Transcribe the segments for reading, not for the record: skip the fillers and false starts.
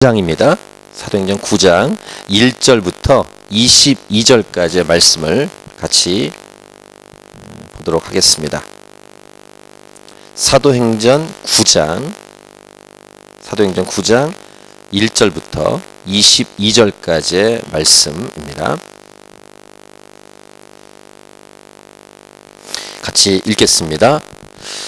9장입니다. 사도행전 9장 1절부터 22절까지의 말씀을 같이 보도록 하겠습니다. 사도행전 9장 1절부터 22절까지의 말씀입니다. 같이 읽겠습니다.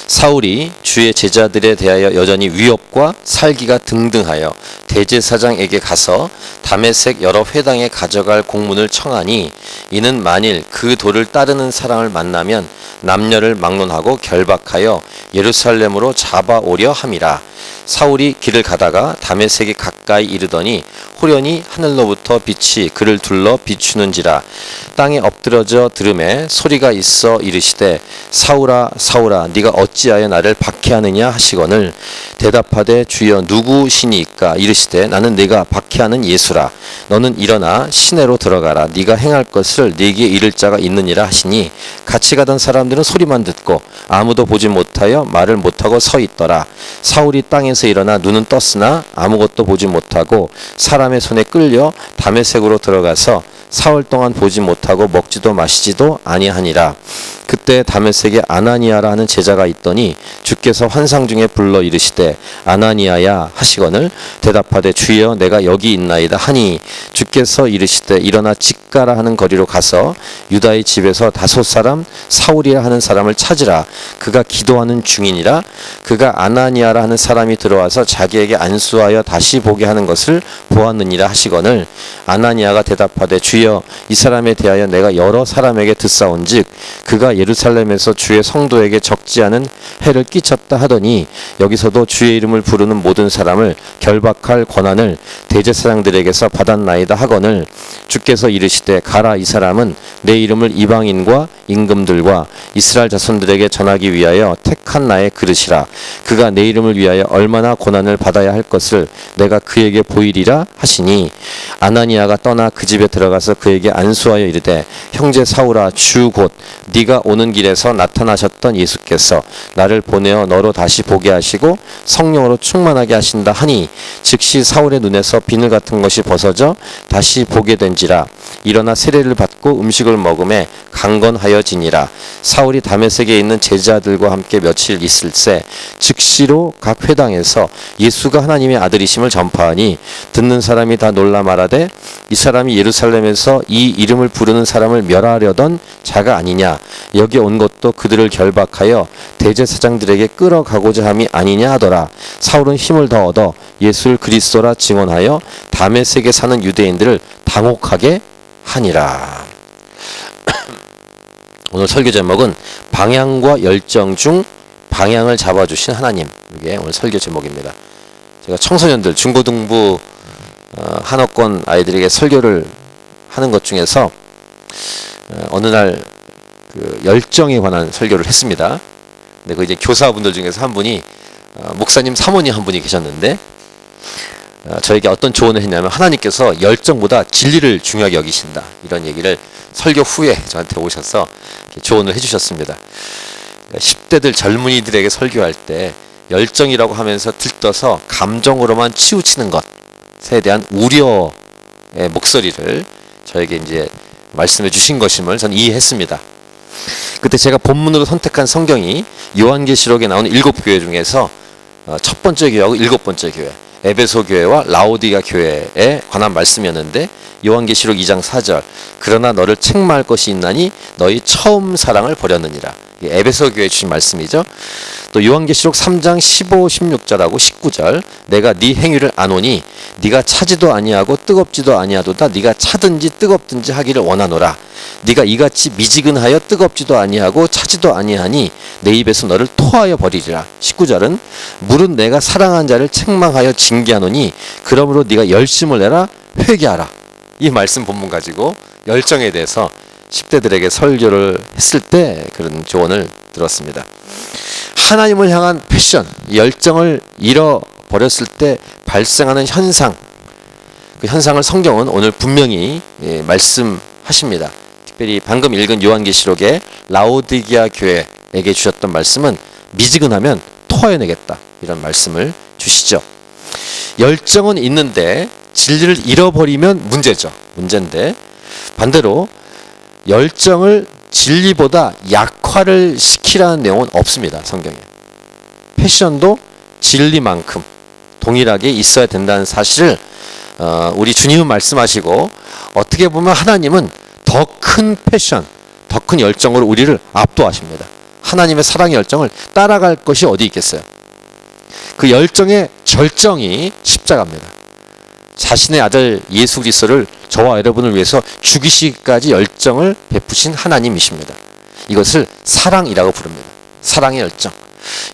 사울이 주의 제자들에 대하여 여전히 위협과 살기가 등등하여 대제사장에게 가서 다메섹 여러 회당에 가져갈 공문을 청하니 이는 만일 그 도를 따르는 사람을 만나면 남녀를 막론하고 결박하여 예루살렘으로 잡아오려 함이라. 사울이 길을 가다가 다메섹에 가까이 이르더니 호련히 하늘로부터 빛이 그를 둘러 비추는지라. 땅에 엎드러져 들음에 소리가 있어 이르시되 사울아 사울아 네가 어찌하여 나를 박해하느냐 하시거늘 대답하되 주여 누구시니까 이르시되 나는 네가 박해하는 예수라. 너는 일어나 시내로 들어가라. 네가 행할 것을 네게 이를 자가 있느니라 하시니 같이 가던 사람들은 소리만 듣고 아무도 보지 못하여 말을 못하고 서 있더라. 사울이 땅에서 일어나 눈은 떴으나 아무것도 보지 못하고 사람의 손에 끌려 다메섹으로 들어가서 사흘 동안 보지 못하고 먹지도 마시지도 아니하니라. 그때 다메섹에 아나니아라 하는 제자가 있더니 주께서 환상 중에 불러 이르시되 아나니아야 하시거늘 대답하되 주여 내가 여기 있나이다 하니 주께서 이르시되 일어나 직가라 하는 거리로 가서 유다의 집에서 5 사람 사울이라 하는 사람을 찾으라. 그가 기도하는 중이니라. 그가 아나니아라 하는 사람이 들어와서 자기에게 안수하여 다시 보게 하는 것을 보았느니라 하시거늘 아나니아가 대답하되 주여 이 사람에 대하여 내가 여러 사람에게 듣사온즉 그가 예루살렘에서 주의 성도에게 적지 않은 해를 끼쳤다 하더니 여기서도 주의 이름을 부르는 모든 사람을 결박할 권한을 대제사장들에게서 받았나이다 하거늘 주께서 이르시되 가라. 이 사람은 내 이름을 이방인과 임금들과 이스라엘 자손들에게 전하기 위하여 택한 나의 그릇이라. 그가 내 이름을 위하여 얼마나 고난을 받아야 할 것을 내가 그에게 보이리라 하시니 아나니아가 떠나 그 집에 들어가서 그에게 안수하여 이르되 형제 사울아 주 곧 네가 오는 길에서 나타나셨던 예수께서 나를 보내어 너로 다시 보게 하시고 성령으로 충만하게 하신다 하니 즉시 사울의 눈에서 비늘 같은 것이 벗어져 다시 보게 된지라. 일어나 세례를 받고 음식을 먹음에 강건하여지니라. 사울이 다메섹에 있는 제자들과 함께 며칠 있을새 즉시로 각 회당에서 예수가 하나님의 아들이심을 전파하니 듣는 사람이 다 놀라 말하되 이 사람이 예루살렘에서 이 이름을 부르는 사람을 멸하려던 자가 아니냐. 여기 온 것도 그들을 결박하여 대제사장들에게 끌어가고자 함이 아니냐 하더라. 사울은 힘을 더 얻어 예수를 그리스도라 증언하여 다메섹에 사는 유대인들을 당혹하게 하니라. 오늘 설교 제목은 방향과 열정 중 방향을 잡아주신 하나님. 이게 오늘 설교 제목입니다. 제가 청소년들 중고등부 한어권 아이들에게 설교를 하는 것 중에서 어느 날 그 열정에 관한 설교를 했습니다. 근데 그 이제 교사분들 중에서 한 분이 목사님 사모님 한 분이 계셨는데 저에게 어떤 조언을 했냐면 하나님께서 열정보다 진리를 중요하게 여기신다. 이런 얘기를 설교 후에 저한테 오셔서 조언을 해주셨습니다. 10대들 젊은이들에게 설교할 때 열정이라고 하면서 들떠서 감정으로만 치우치는 것에 대한 우려의 목소리를 저에게 이제 말씀해 주신 것임을 저는 이해했습니다. 그때 제가 본문으로 선택한 성경이 요한계시록에 나오는 7교회 중에서 첫 번째 교회하고 7번째 교회 에베소 교회와 라오디가 교회에 관한 말씀이었는데 요한계시록 2장 4절 그러나 너를 책망할 것이 있나니 너희 처음 사랑을 버렸느니라. 에베소 교회에 주신 말씀이죠. 또 요한계시록 3장 15, 16절하고 19절 내가 네 행위를 아노니 네가 차지도 아니하고 뜨겁지도 아니하도다. 네가 차든지 뜨겁든지 하기를 원하노라. 네가 이같이 미지근하여 뜨겁지도 아니하고 차지도 아니하니 내 입에서 너를 토하여 버리리라. 19절은 물은 내가 사랑한 자를 책망하여 징계하노니 그러므로 네가 열심을 내라 회개하라. 이 말씀 본문 가지고 열정에 대해서 10대들에게 설교를 했을 때 그런 조언을 들었습니다. 하나님을 향한 패션, 열정을 잃어버렸을 때 발생하는 현상, 그 현상을 성경은 오늘 분명히 말씀하십니다. 특별히 방금 읽은 요한계시록의 라오디게아 교회에게 주셨던 말씀은 미지근하면 토하여내겠다 이런 말씀을 주시죠. 열정은 있는데 진리를 잃어버리면 문제인데 반대로 열정을 진리보다 약화를 시키라는 내용은 없습니다. 성경에. 패션도 진리만큼 동일하게 있어야 된다는 사실을 우리 주님은 말씀하시고, 어떻게 보면 하나님은 더 큰 패션, 더 큰 열정으로 우리를 압도하십니다. 하나님의 사랑의 열정을 따라갈 것이 어디 있겠어요. 그 열정의 절정이 십자가입니다. 자신의 아들 예수 그리스도를 저와 여러분을 위해서 죽이시기까지 열정을 베푸신 하나님이십니다. 이것을 사랑이라고 부릅니다. 사랑의 열정.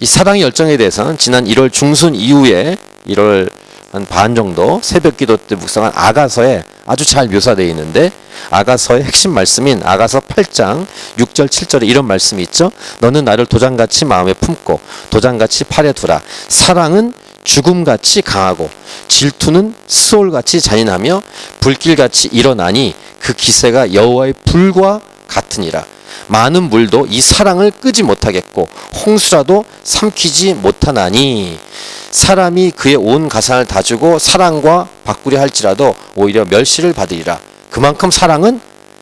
이 사랑의 열정에 대해서는 지난 1월 중순 이후에 1월 한 반 정도 새벽 기도 때 묵상한 아가서에 아주 잘 묘사되어 있는데, 아가서의 핵심 말씀인 아가서 8장 6절 7절에 이런 말씀이 있죠. 너는 나를 도장같이 마음에 품고 도장같이 팔에 두라. 사랑은 죽음같이 강하고 질투는 수올같이 잔인하며 불길같이 일어나니 그 기세가 여호와의 불과 같으니라. 많은 물도 이 사랑을 끄지 못하겠고 홍수라도 삼키지 못하나니, 사람이 그의 온 가산을 다 주고 사랑과 바꾸려 할지라도 오히려 멸시를 받으리라. 그만큼 사랑은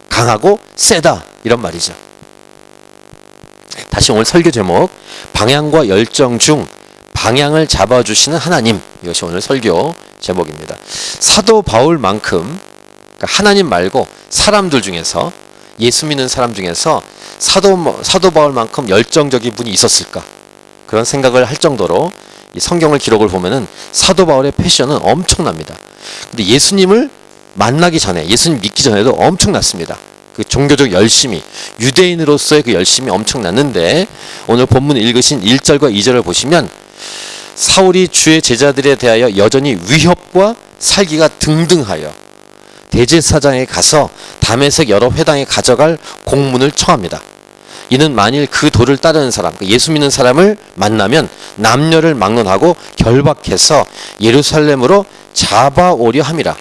강하고 세다, 이런 말이죠. 다시 오늘 설교 제목, 방향과 열정 중 방향을 잡아주시는 하나님, 이것이 오늘 설교 제목입니다. 사도 바울만큼, 그러니까 하나님 말고 사람들 중에서, 예수 믿는 사람 중에서 사도 바울만큼 열정적인 분이 있었을까, 그런 생각을 할 정도로 이 성경을 기록을 보면은 사도 바울의 패션은 엄청납니다. 근데 예수님을 만나기 전에, 예수님 믿기 전에도 엄청났습니다. 그 종교적 열심이, 유대인으로서의 그 열심이 엄청났는데, 오늘 본문 읽으신 1절과 2절을 보시면 사울이 주의 제자들에 대하여 여전히 위협과 살기가 등등하여 대제사장에 가서 다메섹 여러 회당에 가져갈 공문을 청합니다. 이는 만일 그 도를 따르는 사람, 예수 믿는 사람을 만나면 남녀를 막론하고 결박해서 예루살렘으로 잡아오려 함이라.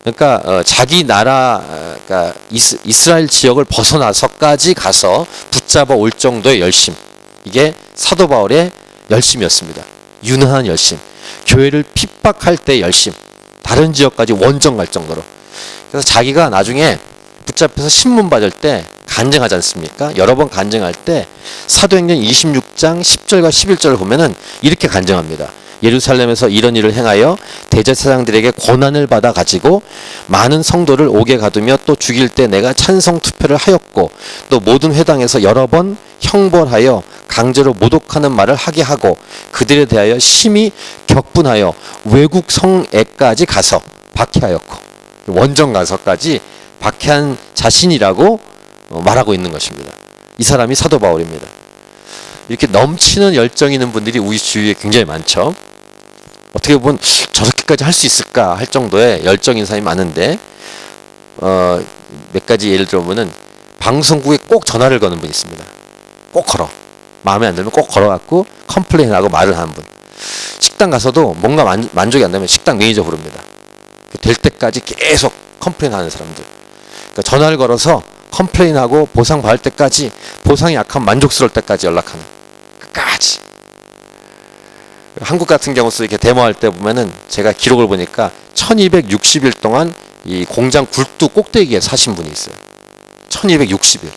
그러니까 자기 나라, 그러니까 이스라엘 지역을 벗어나서까지 가서 붙잡아 올 정도의 열심, 이게 사도 바울의 열심이었습니다. 유능한 열심, 교회를 핍박할 때의 열심, 다른 지역까지 원정 갈 정도로. 그래서 자기가 나중에 붙잡혀서 신문 받을 때 간증하지 않습니까? 여러 번 간증할 때 사도행전 26장 10절과 11절을 보면은 이렇게 간증합니다. 예루살렘에서 이런 일을 행하여 대제사장들에게 권한을 받아 가지고 많은 성도를 옥에 가두며 또 죽일 때 내가 찬성 투표를 하였고, 또 모든 회당에서 여러 번 형벌하여 강제로 모독하는 말을 하게 하고 그들에 대하여 심히 격분하여 외국 성에까지 가서 박해하였고, 원정 가서까지 박해한 자신이라고 말하고 있는 것입니다. 이 사람이 사도 바울입니다. 이렇게 넘치는 열정 있는 분들이 우리 주위에 굉장히 많죠. 어떻게 보면 저렇게까지 할 수 있을까 할 정도의 열정 있는 사람이 많은데, 몇 가지 예를 들어보면은 방송국에 꼭 전화를 거는 분이 있습니다. 꼭 걸어. 마음에 안 들면 꼭 걸어갖고 컴플레인하고 말을 하는 분. 식당 가서도 뭔가 만족이 안 되면 식당 매니저 부릅니다. 될 때까지 계속 컴플레인하는 사람들. 그러니까 전화를 걸어서 컴플레인하고 보상 받을 때까지, 보상이 약한 만족스러울 때까지 연락하는, 끝까지. 한국 같은 경우서 이렇게 데모할 때 보면은 제가 기록을 보니까 1260일 동안 이 공장 굴뚝 꼭대기에 사신 분이 있어요. 1260일.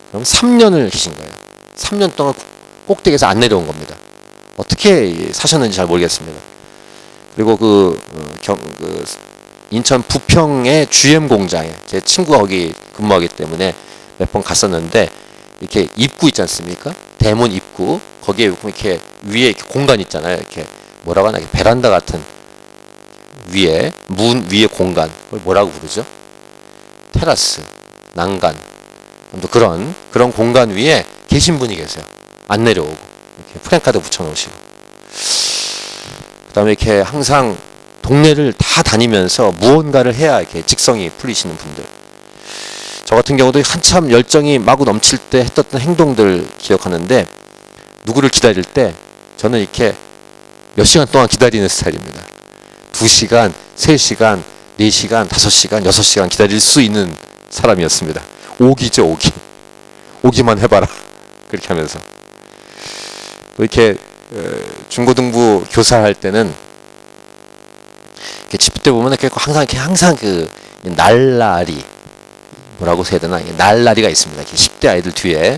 그럼 3년을 계신 거예요. 3년 동안 꼭대기에서 안 내려온 겁니다. 어떻게 사셨는지 잘 모르겠습니다. 그리고 인천 부평의 GM 공장에, 제 친구가 거기 근무하기 때문에 몇 번 갔었는데, 이렇게 입구 있지 않습니까? 대문 입구, 거기에 이렇게 위에 이렇게 공간 있잖아요. 이렇게 뭐라고 하나, 베란다 같은 위에, 문 위에 공간, 그걸 뭐라고 부르죠? 테라스, 난간, 그런 공간 위에 계신 분이 계세요. 안 내려오고 이렇게 프랜카드 붙여놓으시고, 그 다음에 이렇게 항상 동네를 다 다니면서 무언가를 해야 이렇게 직성이 풀리시는 분들. 저 같은 경우도 한참 열정이 마구 넘칠 때 했던 행동들 기억하는데, 누구를 기다릴 때 저는 이렇게 몇 시간 동안 기다리는 스타일입니다. 2시간, 3시간, 4시간, 5시간, 6시간 기다릴 수 있는 사람이었습니다. 오기죠, 오기. 오기만 해봐라. 그렇게 하면서. 또 이렇게 중고등부 교사할 때는 집회 때 보면 항상 그 날라리, 뭐라고 해야 되나, 날라리가 있습니다. 10대 아이들 뒤에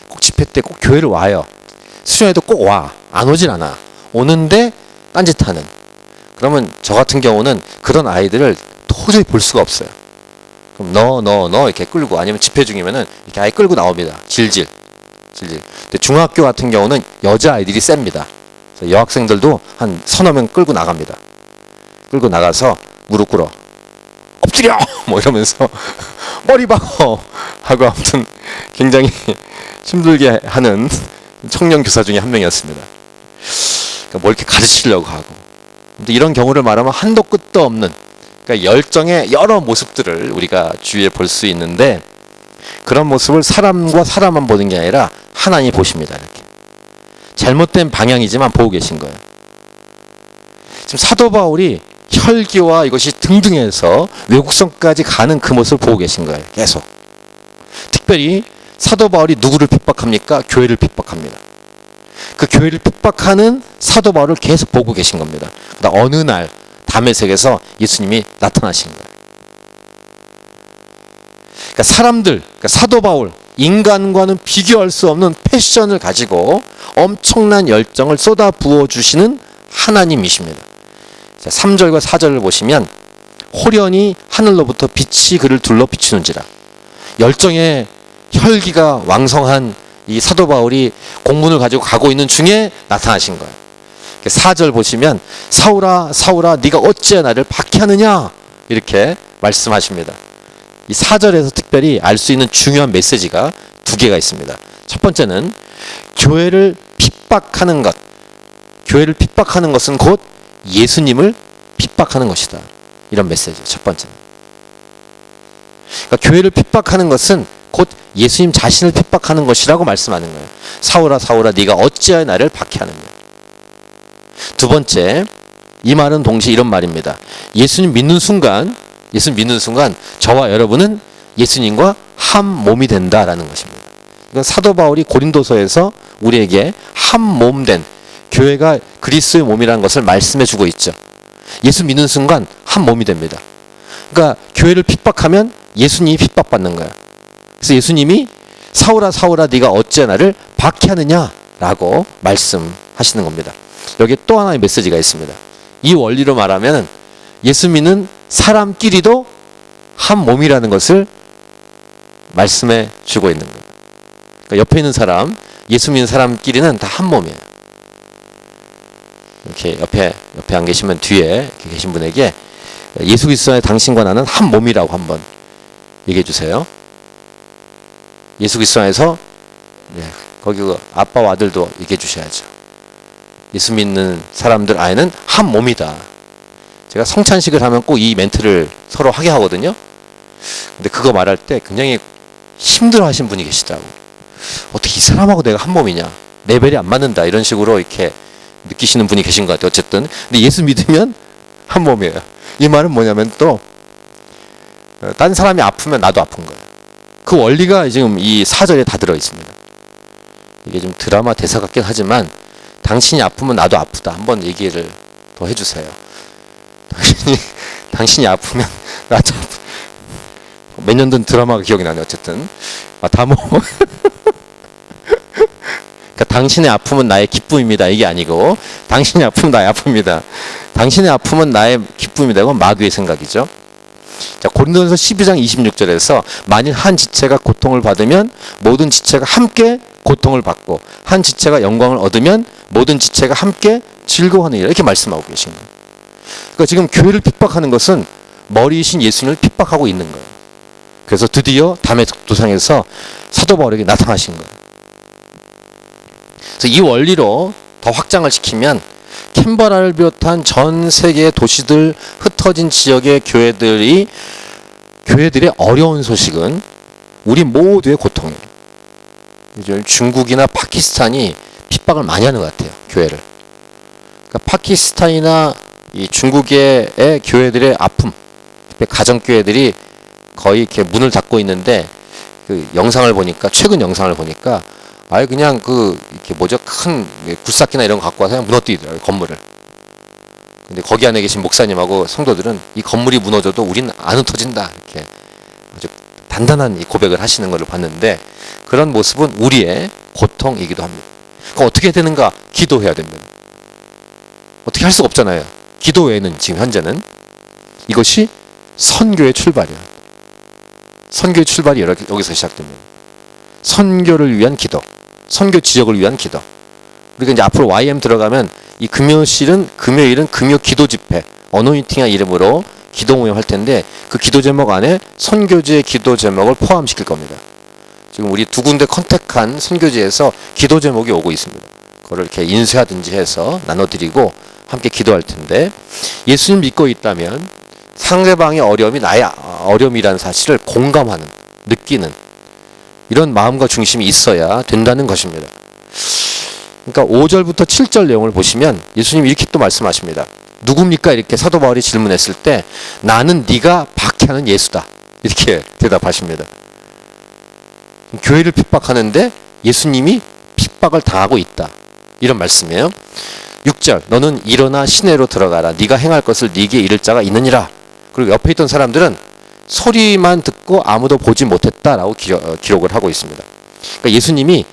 꼭 집회 때 꼭 교회를 와요. 수련회도 꼭 와. 안 오질 않아. 오는데 딴짓하는. 그러면 저 같은 경우는 그런 아이들을 도저히 볼 수가 없어요. 그럼 너 이렇게 끌고, 아니면 집회 중이면은 이렇게 아예 끌고 나옵니다. 질질. 근데 중학교 같은 경우는 여자 아이들이 셉니다. 여학생들도 한 서너 명 끌고 나갑니다. 끌고 나가서 무릎 꿇어, 엎드려! 뭐 이러면서 머리 박어! 하고, 아무튼 굉장히 힘들게 하는 청년 교사 중에 한 명이었습니다. 그러니까 뭘 이렇게 가르치려고 하고. 근데 이런 경우를 말하면 한도 끝도 없는, 그러니까 열정의 여러 모습들을 우리가 주위에 볼 수 있는데, 그런 모습을 사람과 사람만 보는 게 아니라 하나님이 보십니다. 이렇게 잘못된 방향이지만 보고 계신 거예요. 지금 사도 바울이 혈기와 이것이 등등해서 외국성까지 가는 그 모습을 보고 계신 거예요. 계속. 특별히 사도 바울이 누구를 핍박합니까? 교회를 핍박합니다. 그 교회를 핍박하는 사도 바울을 계속 보고 계신 겁니다. 그러다 어느 날 다메섹에서 예수님이 나타나신 거예요. 그러니까 그러니까 사도 바울, 인간과는 비교할 수 없는 패션을 가지고 엄청난 열정을 쏟아 부어주시는 하나님이십니다. 3절과 4절을 보시면, 호련히 하늘로부터 빛이 그를 둘러 비추는지라. 열정의 혈기가 왕성한 이 사도 바울이 공문을 가지고 가고 있는 중에 나타나신 거예요. 4절 보시면, 사울아 사울아 네가 어찌 나를 박해하느냐, 이렇게 말씀하십니다. 이 4절에서 특별히 알 수 있는 중요한 메시지가 두 개가 있습니다. 첫 번째는 교회를 핍박하는 것. 교회를 핍박하는 것은 곧 예수님을 핍박하는 것이다. 이런 메시지. 첫 번째는. 그러니까 교회를 핍박하는 것은 곧 예수님 자신을 핍박하는 것이라고 말씀하는 거예요. 사울아 사울아 네가 어찌하여 나를 박해하느냐. 두 번째, 이 말은 동시에 이런 말입니다. 예수님 믿는 순간 저와 여러분은 예수님과 한 몸이 된다라는 것입니다. 이건 사도 바울이 고린도서에서 우리에게 한 몸 된 교회가 그리스도의 몸이라는 것을 말씀해 주고 있죠. 예수 믿는 순간 한 몸이 됩니다. 그러니까 교회를 핍박하면 예수님이 핍박받는 거야. 그래서 예수님이 사울아 사울아 네가 어찌 나를 박해하느냐라고 말씀하시는 겁니다. 여기에 또 하나의 메시지가 있습니다. 이 원리로 말하면 예수 믿는 사람끼리도 한 몸이라는 것을 말씀해 주고 있는 거예요. 그러니까 옆에 있는 사람, 예수 믿는 사람끼리는 다 한 몸이에요. 이렇게 옆에 안 계시면 뒤에 이렇게 계신 분에게 예수 그리스도 안에 당신과 나는 한 몸이라고 한번 얘기해 주세요. 예수 그리스도 안에서, 거기 아빠와 아들도 얘기해 주셔야죠. 예수 믿는 사람들 안에는 한 몸이다. 제가 성찬식을 하면 꼭 이 멘트를 서로 하게 하거든요. 근데 그거 말할 때 굉장히 힘들어 하신 분이 계시더라고. 어떻게 이 사람하고 내가 한 몸이냐, 레벨이 안 맞는다, 이런 식으로 이렇게 느끼시는 분이 계신 것 같아요. 어쨌든 근데 예수 믿으면 한 몸이에요. 이 말은 뭐냐면, 또 딴 사람이 아프면 나도 아픈 거예요. 그 원리가 지금 이 4절에 다 들어 있습니다. 이게 좀 드라마 대사 같긴 하지만, 당신이 아프면 나도 아프다, 한번 얘기를 더 해주세요. 당신이 아프면 나도 아프다. 몇 년 된 드라마가 기억이 나네. 어쨌든 다모. 그러니까 당신의 아픔은 나의 기쁨입니다, 이게 아니고, 당신의 아픔은 나의 아픔입니다. 당신의 아픔은 나의 기쁨이다. 이건 마귀의 생각이죠. 자, 고린도전서 12장 26절에서 만일 한 지체가 고통을 받으면 모든 지체가 함께 고통을 받고, 한 지체가 영광을 얻으면 모든 지체가 함께 즐거워하느니라, 이렇게 말씀하고 계신 거예요. 그러니까 지금 교회를 핍박하는 것은 머리이신 예수님을 핍박하고 있는 거예요. 그래서 드디어 다메섹 도상에서 사도 바울에게 나타나신 거예요. 그래서 이 원리로 더 확장을 시키면, 캔버라를 비롯한 전 세계의 도시들, 흩어진 지역의 교회들의 어려운 소식은 우리 모두의 고통이에요. 요즘 중국이나 파키스탄이 핍박을 많이 하는 것 같아요, 교회를. 그러니까 파키스탄이나 이 중국의 교회들의 아픔, 가정교회들이 거의 이렇게 문을 닫고 있는데, 그 영상을 보니까, 최근 영상을 보니까 아예 그냥 이렇게 뭐죠? 큰 굴삭기나 이런 거 갖고 와서 그냥 무너뜨리더라고요, 건물을. 근데 거기 안에 계신 목사님하고 성도들은 이 건물이 무너져도 우린 안 흩어진다, 이렇게 아주 단단한 이 고백을 하시는 것을 봤는데, 그런 모습은 우리의 고통이기도 합니다. 그럼 어떻게 되는가? 기도해야 됩니다. 어떻게 할 수가 없잖아요. 기도 외에는 지금 현재는 이것이 선교의 출발이에요. 선교의 출발이 여기서 시작됩니다. 선교를 위한 기도, 선교 지역을 위한 기도. 우리가 이제 앞으로 YM 들어가면 이 금요일은 금요 기도 집회, 어노인팅의 이름으로 기도 모임 할 텐데, 그 기도 제목 안에 선교지의 기도 제목을 포함시킬 겁니다. 지금 우리 두 군데 컨택한 선교지에서 기도 제목이 오고 있습니다. 그거를 이렇게 인쇄하든지 해서 나눠드리고 함께 기도할 텐데, 예수님 믿고 있다면 상대방의 어려움이 나의 어려움이라는 사실을 공감하는, 느끼는 이런 마음과 중심이 있어야 된다는 것입니다. 그러니까 5절부터 7절 내용을 보시면 예수님이 이렇게 또 말씀하십니다. 누굽니까? 이렇게 사도 바울이 질문했을 때 나는 네가 박해하는 예수다, 이렇게 대답하십니다. 교회를 핍박하는데 예수님이 핍박을 당하고 있다, 이런 말씀이에요. 6절 너는 일어나 시내로 들어가라, 네가 행할 것을 네게 이를 자가 있느니라. 그리고 옆에 있던 사람들은 소리만 듣고 아무도 보지 못했다라고 기록을 하고 있습니다. 그러니까 예수님이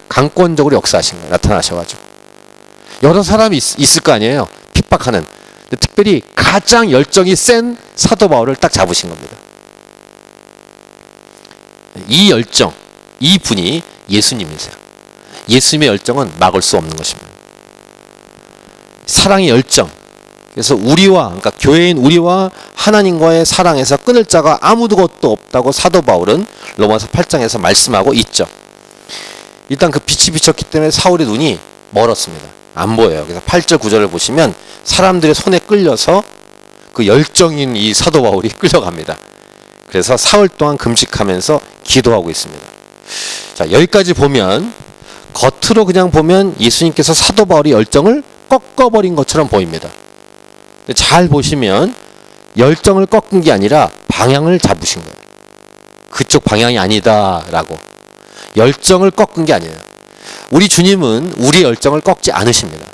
강권적으로 역사하신 거예요. 나타나셔가지고 여러 사람이 있을 거 아니에요, 핍박하는. 특별히 가장 열정이 센 사도 바울을 딱 잡으신 겁니다. 이 열정, 이 분이 예수님이세요. 예수님의 열정은 막을 수 없는 것입니다. 사랑의 열정. 그래서 그러니까 교회인 우리와 하나님과의 사랑에서 끊을 자가 아무것도 없다고 사도 바울은 로마서 8장에서 말씀하고 있죠. 일단 그 빛이 비쳤기 때문에 사울의 눈이 멀었습니다. 안 보여요. 그래서 8절 9절을 보시면 사람들의 손에 끌려서 그 열정인 이 사도 바울이 끌려갑니다. 그래서 사흘 동안 금식하면서 기도하고 있습니다. 자, 여기까지 보면 겉으로 그냥 보면 예수님께서 사도 바울의 열정을 꺾어버린 것처럼 보입니다. 잘 보시면 열정을 꺾은 게 아니라 방향을 잡으신 거예요. 그쪽 방향이 아니다라고. 열정을 꺾은 게 아니에요. 우리 주님은 우리 열정을 꺾지 않으십니다.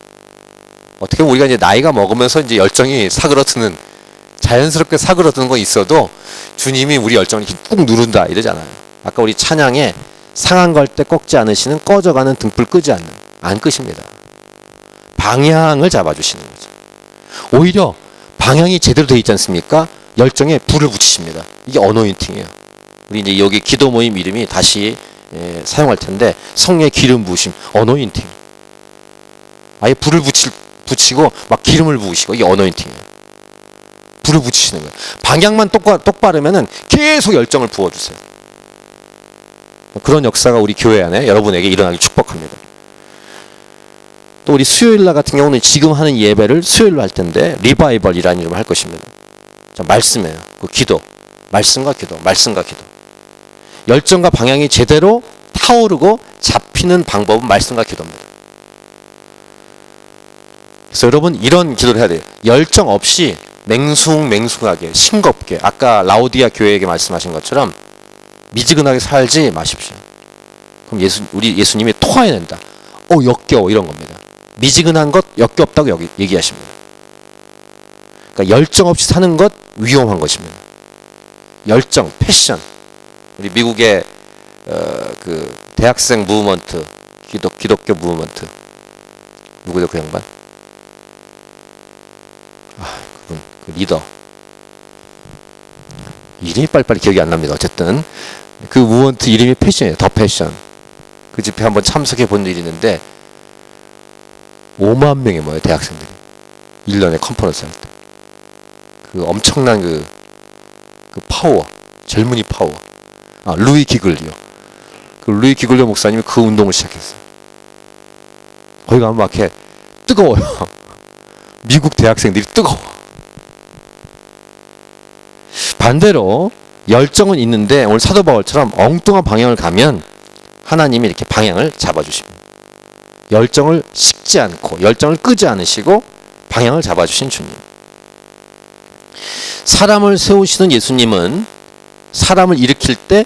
어떻게 보면 우리가 이제 나이가 먹으면서 이제 열정이 사그러드는, 자연스럽게 사그러드는 건 있어도 주님이 우리 열정을 이렇게 꾹 누른다 이러잖아요. 아까 우리 찬양에 상한 걸 때 꺾지 않으시는 꺼져가는 등불 끄지 않는, 안 끄십니다. 방향을 잡아주시는 거죠. 오히려 방향이 제대로 되어 있지 않습니까? 열정에 불을 붙이십니다. 이게 어노인팅이에요. 우리 이제 여기 기도 모임 이름이 다시 사용할 텐데, 성령의 기름 부으심, 어노인팅. 아예 불을 붙이고 막 기름을 부으시고, 이게 어노인팅이에요. 불을 붙이시는 거예요. 방향만 똑바르면은 계속 열정을 부어주세요. 그런 역사가 우리 교회 안에 여러분에게 일어나길 축복합니다. 또 우리 수요일날 같은 경우는 지금 하는 예배를 수요일로 할 텐데 리바이벌이라는 이름을 할 것입니다. 자, 말씀이에요. 그 기도, 말씀과 기도, 말씀과 기도. 열정과 방향이 제대로 타오르고 잡히는 방법은 말씀과 기도입니다. 그래서 여러분 이런 기도를 해야 돼요. 열정 없이 맹숭맹숭하게 싱겁게, 아까 라오디아 교회에게 말씀하신 것처럼 미지근하게 살지 마십시오. 그럼 우리 예수님이 토해낸다. 역겨워, 이런 겁니다. 미지근한 것 역겹다고 얘기하십니다. 그러니까 열정 없이 사는 것 위험한 것입니다. 열정, 패션. 우리 미국의 그 대학생 무브먼트, 기독교 무브먼트, 누구죠 그 양반? 그분, 그 리더. 이름이 빨리빨리 기억이 안 납니다. 어쨌든 그 무브먼트 이름이 패션이에요. 더 패션. 그 집회 한번 참석해 본 일이 있는데 5만 명이 모여요, 대학생들이. 1년에 컨퍼런스 할 때. 그 엄청난 그 파워, 젊은이 파워. 루이 기글리오. 그 루이 기글리오 목사님이 그 운동을 시작했어요. 거기 가면 막 이렇게 뜨거워요. 미국 대학생들이 뜨거워. 반대로 열정은 있는데 오늘 사도 바울처럼 엉뚱한 방향을 가면 하나님이 이렇게 방향을 잡아주십니다. 열정을 식지 않고 열정을 끄지 않으시고 방향을 잡아주신 주님. 사람을 세우시는 예수님은 사람을 일으킬 때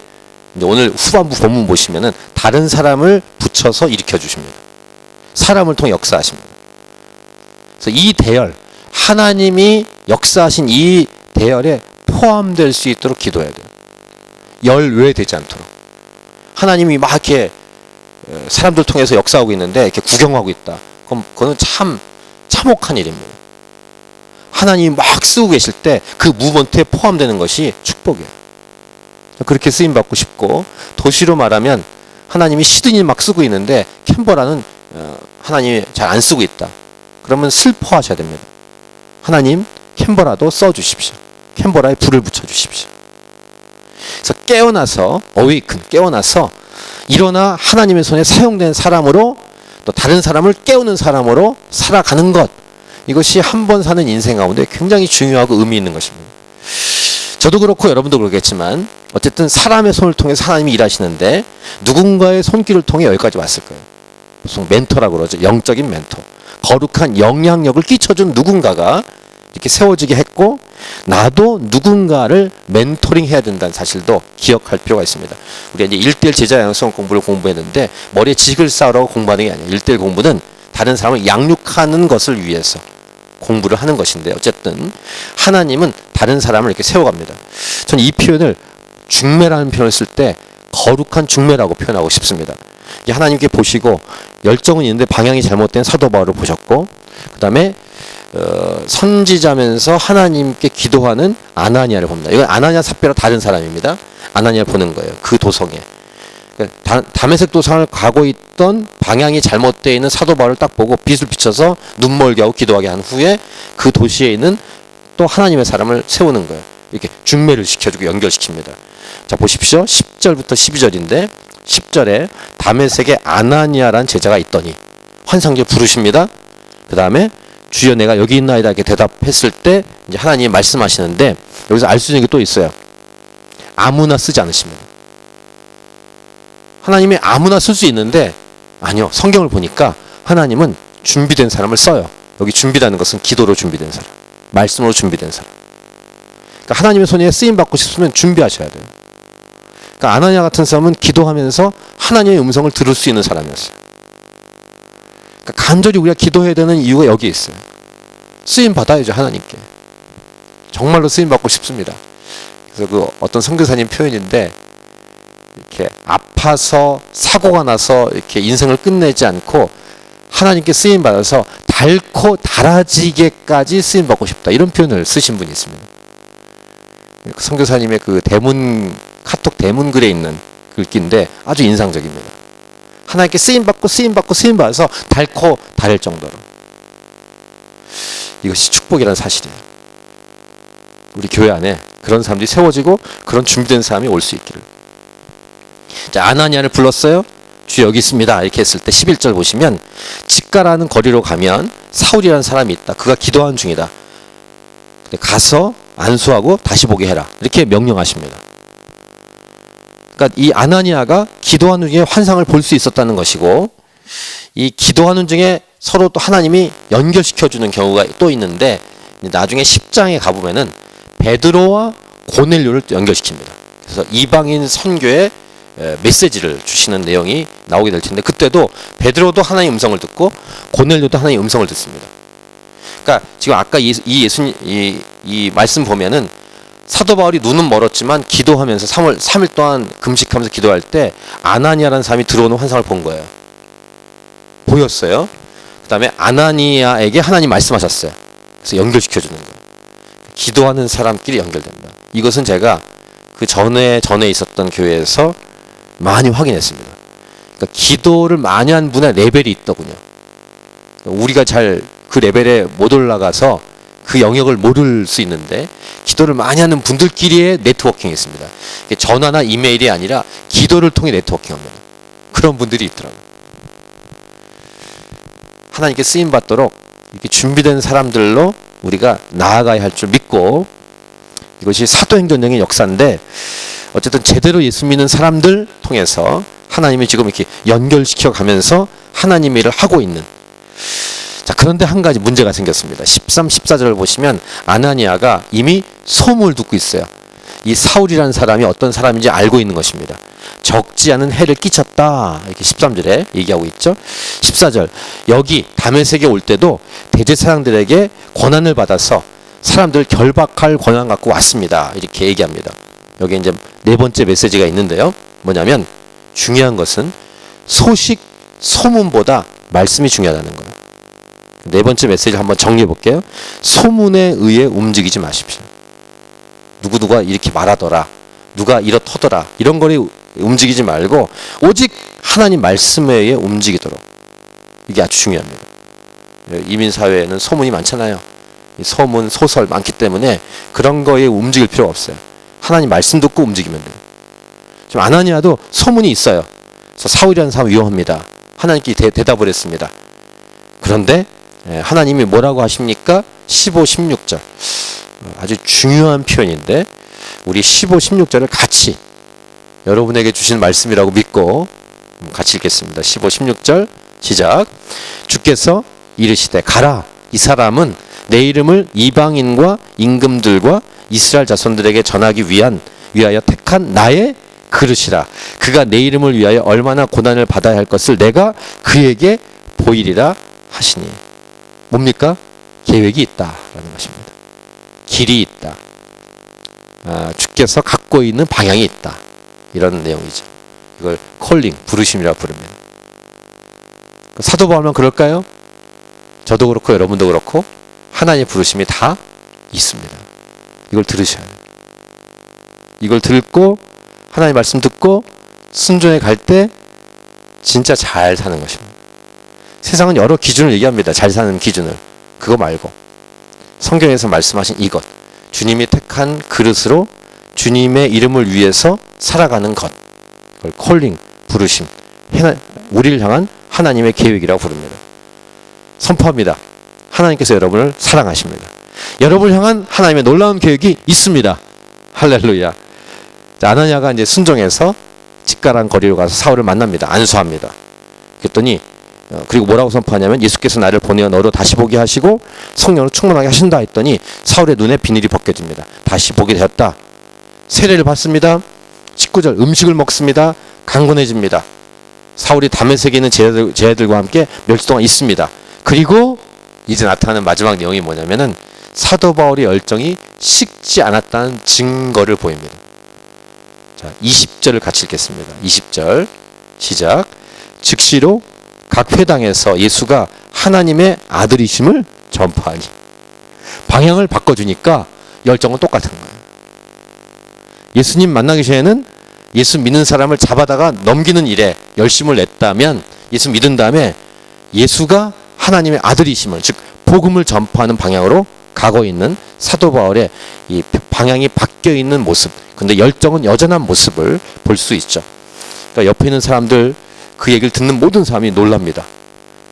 오늘 후반부 본문 보시면은 다른 사람을 붙여서 일으켜 주십니다. 사람을 통해 역사하십니다. 그래서 이 대열, 하나님이 역사하신 이 대열에 포함될 수 있도록 기도해야 돼요. 열외되지 않도록. 하나님이 막 이렇게 사람들 통해서 역사하고 있는데 이렇게 구경하고 있다. 그럼 그거는 참 참혹한 일입니다. 하나님이 막 쓰고 계실 때 그 무브먼트에 포함되는 것이 축복이에요. 그렇게 쓰임받고 싶고, 도시로 말하면 하나님이 시드니 막 쓰고 있는데 캔버라는 하나님이 잘 안 쓰고 있다. 그러면 슬퍼하셔야 됩니다. 하나님, 캔버라도 써주십시오. 캔버라에 불을 붙여주십시오. 그래서 깨어나서, 어웨이큰, 깨어나서 일어나 하나님의 손에 사용된 사람으로, 또 다른 사람을 깨우는 사람으로 살아가는 것, 이것이 한 번 사는 인생 가운데 굉장히 중요하고 의미 있는 것입니다. 저도 그렇고 여러분도 그렇겠지만 어쨌든 사람의 손을 통해서 하나님이 일하시는데 누군가의 손길을 통해 여기까지 왔을 거예요. 무슨 멘토라고 그러죠. 영적인 멘토. 거룩한 영향력을 끼쳐준 누군가가 이렇게 세워지게 했고, 나도 누군가를 멘토링 해야 된다는 사실도 기억할 필요가 있습니다. 우리가 이제 1:1 제자 양성 공부를 공부했는데 머리에 지식을 쌓으라고 공부하는 게 아니에요. 1:1 공부는 다른 사람을 양육하는 것을 위해서 공부를 하는 것인데, 어쨌든 하나님은 다른 사람을 이렇게 세워갑니다. 저는 이 표현을 중매라는 표현을 쓸 때 거룩한 중매라고 표현하고 싶습니다. 하나님께 보시고 열정은 있는데 방향이 잘못된 사도 바울을 보셨고, 그 다음에 선지자면서 하나님께 기도하는 아나니아를 봅니다. 이건 아나니아 삽비라 다른 사람입니다. 아나니아를 보는 거예요. 그 도성에. 다메섹 도상을 가고 있던 방향이 잘못되어 있는 사도 바울을 딱 보고 빛을 비춰서 눈멀게 하고 기도하게 한 후에 그 도시에 있는 또 하나님의 사람을 세우는 거예요. 이렇게 중매를 시켜주고 연결시킵니다. 자, 보십시오. 10절부터 12절인데 10절에 다메섹에 아나니아라는 제자가 있더니 환상적으로 부르십니다. 그 다음에 주여 내가 여기 있나이다 이렇게 대답했을 때 이제 하나님이 말씀하시는데, 여기서 알 수 있는 게 또 있어요. 아무나 쓰지 않으십니다. 하나님이 아무나 쓸 수 있는데, 아니요, 성경을 보니까 하나님은 준비된 사람을 써요. 여기 준비라는 것은 기도로 준비된 사람, 말씀으로 준비된 사람. 그러니까 하나님의 손에 쓰임받고 싶으면 준비하셔야 돼요. 그러니까 아나니아 같은 사람은 기도하면서 하나님의 음성을 들을 수 있는 사람이었어요. 그러니까 간절히 우리가 기도해야 되는 이유가 여기 있어요. 쓰임 받아야죠, 하나님께. 정말로 쓰임 받고 싶습니다. 그래서 그 어떤 선교사님 표현인데, 이렇게 아파서 사고가 나서 이렇게 인생을 끝내지 않고 하나님께 쓰임 받아서 닳고 달아지게까지 쓰임 받고 싶다, 이런 표현을 쓰신 분이 있습니다. 선교사님의 그 대문 카톡 대문 글에 있는 글귀인데 아주 인상적입니다. 하나님께 쓰임 받고 쓰임 받고 쓰임 받아서 닳고 닳을 정도로. 이것이 축복이라는 사실이에요. 우리 교회 안에 그런 사람들이 세워지고 그런 준비된 사람이 올 수 있기를. 자, 아나니아를 불렀어요. 주 여기 있습니다. 이렇게 했을 때 11절 보시면, 직가라는 거리로 가면 사울이라는 사람이 있다. 그가 기도하는 중이다. 가서 안수하고 다시 보게 해라. 이렇게 명령하십니다. 그러니까 이 아나니아가 기도하는 중에 환상을 볼 수 있었다는 것이고, 이 기도하는 중에 서로 또 하나님이 연결시켜주는 경우가 또 있는데, 나중에 10장에 가보면은 베드로와 고넬료를 연결시킵니다. 그래서 이방인 선교에 메시지를 주시는 내용이 나오게 될 텐데, 그때도 베드로도 하나님의 음성을 듣고 고넬료도 하나님의 음성을 듣습니다. 그러니까 지금 아까 이 말씀 보면은 사도 바울이 눈은 멀었지만 기도하면서 3일 동안 금식하면서 기도할 때 아나니아라는 사람이 들어오는 환상을 본 거예요. 보였어요. 그 다음에 아나니아에게 하나님 말씀하셨어요. 그래서 연결시켜주는 거예요. 기도하는 사람끼리 연결된다. 이것은 제가 그 전에 있었던 교회에서 많이 확인했습니다. 그러니까 기도를 많이 한 분의 레벨이 있더군요. 우리가 잘 그 레벨에 못 올라가서 그 영역을 모를 수 있는데, 기도를 많이 하는 분들끼리의 네트워킹이 있습니다. 전화나 이메일이 아니라 기도를 통해 네트워킹합니다. 그런 분들이 있더라고요. 하나님께 쓰임 받도록 이렇게 준비된 사람들로 우리가 나아가야 할 줄 믿고, 이것이 사도행전의 역사인데, 어쨌든 제대로 예수 믿는 사람들 통해서 하나님이 지금 이렇게 연결시켜 가면서 하나님의 일을 하고 있는. 자, 그런데 한 가지 문제가 생겼습니다. 13, 14절을 보시면 아나니아가 이미 소문을 듣고 있어요. 이 사울이라는 사람이 어떤 사람인지 알고 있는 것입니다. 적지 않은 해를 끼쳤다. 이렇게 13절에 얘기하고 있죠. 14절 여기 다메섹에 올 때도 대제사장들에게 권한을 받아서 사람들 결박할 권한 갖고 왔습니다. 이렇게 얘기합니다. 여기 이제 네 번째 메시지가 있는데요. 뭐냐면 중요한 것은 소식, 소문보다 말씀이 중요하다는 거예요. 네 번째 메시지를 한번 정리해 볼게요. 소문에 의해 움직이지 마십시오. 누구누가 이렇게 말하더라. 누가 이렇더더라. 이런 거에 움직이지 말고 오직 하나님 말씀에 의해 움직이도록. 이게 아주 중요합니다. 이민사회에는 소문이 많잖아요. 소문, 소설 많기 때문에 그런 거에 움직일 필요가 없어요. 하나님 말씀 듣고 움직이면 돼요. 지금 아나니아도 소문이 있어요. 그래서 사울이라는 사람 위험합니다. 하나님께 대답을 했습니다. 그런데 하나님이 뭐라고 하십니까? 15, 16절 아주 중요한 표현인데 우리 15, 16절을 같이 여러분에게 주신 말씀이라고 믿고 같이 읽겠습니다. 15, 16절 시작. 주께서 이르시되 가라. 이 사람은 내 이름을 이방인과 임금들과 이스라엘 자손들에게 전하기 위하여 택한 나의 그릇이라. 그가 내 이름을 위하여 얼마나 고난을 받아야 할 것을 내가 그에게 보이리라 하시니. 뭡니까? 계획이 있다라는 것입니다. 길이 있다. 주께서 갖고 있는 방향이 있다. 이런 내용이죠. 이걸 콜링, 부르심이라고 부릅니다. 사도 바울만 그럴까요? 저도 그렇고 여러분도 그렇고 하나님의 부르심이 다 있습니다. 이걸 들으셔야 돼요. 이걸 듣고 하나님의 말씀 듣고 순종해 갈 때 진짜 잘 사는 것입니다. 세상은 여러 기준을 얘기합니다. 잘 사는 기준을. 그거 말고 성경에서 말씀하신 이것, 주님이 택한 그릇으로 주님의 이름을 위해서 살아가는 것, 그걸 콜링, 부르심, 우리를 향한 하나님의 계획이라고 부릅니다. 선포합니다. 하나님께서 여러분을 사랑하십니다. 여러분을 향한 하나님의 놀라운 계획이 있습니다. 할렐루야. 아나니아가 이제 순종해서 직가란 거리로 가서 사울을 만납니다. 안수합니다. 그랬더니 그리고 뭐라고 선포하냐면 예수께서 나를 보내어 너로 다시 보게 하시고 성령으로 충만하게 하신다 했더니 사울의 눈에 비늘이 벗겨집니다. 다시 보게 되었다. 세례를 받습니다. 19절 음식을 먹습니다. 강건해집니다. 사울이 다메섹에 있는 제자들과 함께 몇 주 동안 있습니다. 그리고 이제 나타나는 마지막 내용이 뭐냐면은 사도 바울의 열정이 식지 않았다는 증거를 보입니다. 자, 20절을 같이 읽겠습니다. 20절 시작. 즉시로 각 회당에서 예수가 하나님의 아들이심을 전파하니. 방향을 바꿔주니까 열정은 똑같은 거예요. 예수님 만나기 전에는 예수 믿는 사람을 잡아다가 넘기는 일에 열심을 냈다면 예수 믿은 다음에 예수가 하나님의 아들이심을, 즉 복음을 전파하는 방향으로 가고 있는 사도 바울의 이 방향이 바뀌어 있는 모습, 근데 열정은 여전한 모습을 볼 수 있죠. 그러니까 옆에 있는 사람들, 그 얘기를 듣는 모든 사람이 놀랍니다.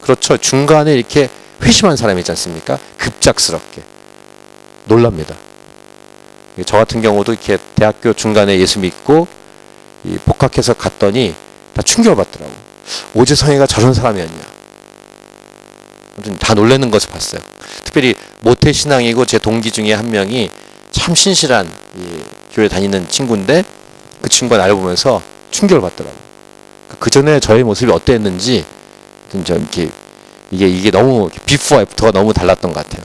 그렇죠. 중간에 이렇게 회심한 사람이 있지 않습니까? 급작스럽게 놀랍니다. 저 같은 경우도 이렇게 대학교 중간에 예수 믿고 복학해서 갔더니 다 충격을 받더라고. 오재성이가 저런 사람이었냐. 아무튼 다 놀라는 것을 봤어요. 특별히 모태신앙이고 제 동기 중에 한 명이 참 신실한 교회 다니는 친구인데 그 친구가 나를 보면서 충격을 받더라고. 그 전에 저의 모습이 어땠는지 좀 이게 너무 비포와 애프터가 너무 달랐던 것 같아요.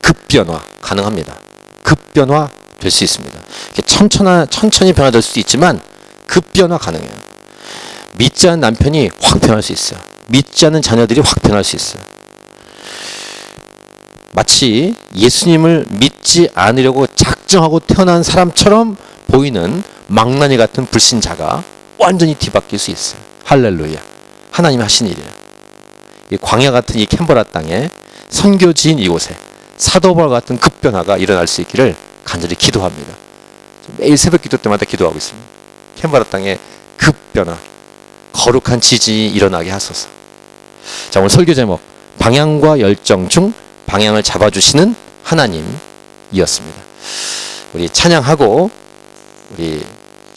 급변화 가능합니다. 급변화 될 수 있습니다. 천천히 변화될 수도 있지만 급변화 가능해요. 믿지 않는 남편이 확 변할 수 있어요. 믿지 않는 자녀들이 확 변할 수 있어요. 마치 예수님을 믿지 않으려고 작정하고 태어난 사람처럼 보이는 망나니 같은 불신자가 완전히 뒤바뀔 수 있어요. 할렐루야. 하나님이 하신 일이에요. 이 광야 같은 이 캔버라 땅에 선교지인 이곳에 사도 바울 같은 급변화가 일어날 수 있기를 간절히 기도합니다. 매일 새벽 기도 때마다 기도하고 있습니다. 캔버라 땅에 급변화, 거룩한 지진이 일어나게 하소서. 자, 오늘 설교 제목 방향과 열정 중 방향을 잡아주시는 하나님이었습니다. 우리 찬양하고 우리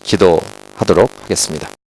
기도하도록 하겠습니다.